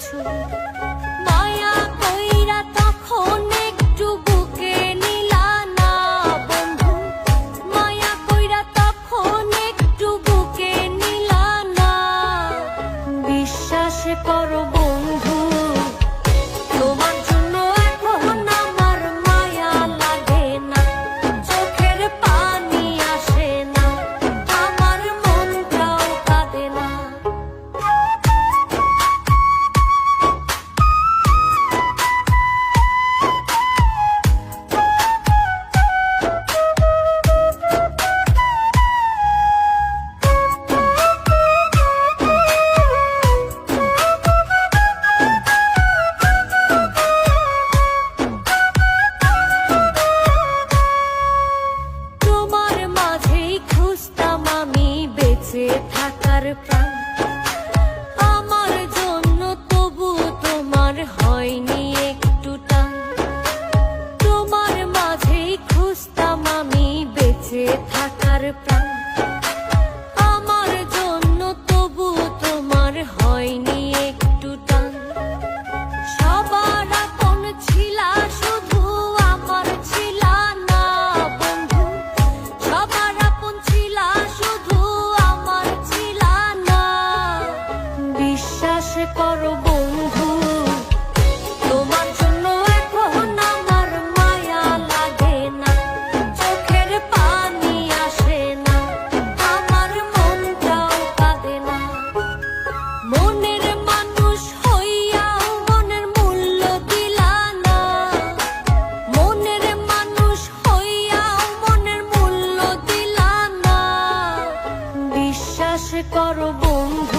কিছু। মায়া কইরা তখন একটু বুকে নিলা না বন্ধু, মায়া কইরা তখন একটু বুকে নিলা না। বিশ্বাস করো বন্ধু, তোমার জন্য এখন আমার মায়া লাগে না, চোখের পানি আসে না, আমার মনটাও কাঁদে না। তোমার মাঝেই খুঁজতাম আমি বেঁচে থাকার প্রাণ, আমার জন্য তবু তোমার হয়নি একটু টান। তোমার মাঝেই খুঁজতাম আমি বেঁচে থাকার প্রাণ, আমার জন্য তবু তোমার হয়নি একটু টান। সবার আপন ছিলা শুধু আমার ছিলা না বন্ধু, সবার আপন ছিলা শুধু আমার ছিলা না। বিশ্বাস করো বন্ধু, তোমার জন্য এখন আমার মায়া লাগে না, চোখের পানি আসে না, আমার মনটাও কাঁদে না। মনের মানুষ হইয়াও মনের মূল্য দিলা না, মনের মানুষ হইয়াও মনের মূল্য দিলা না। বিশ্বাস করো বন্ধু,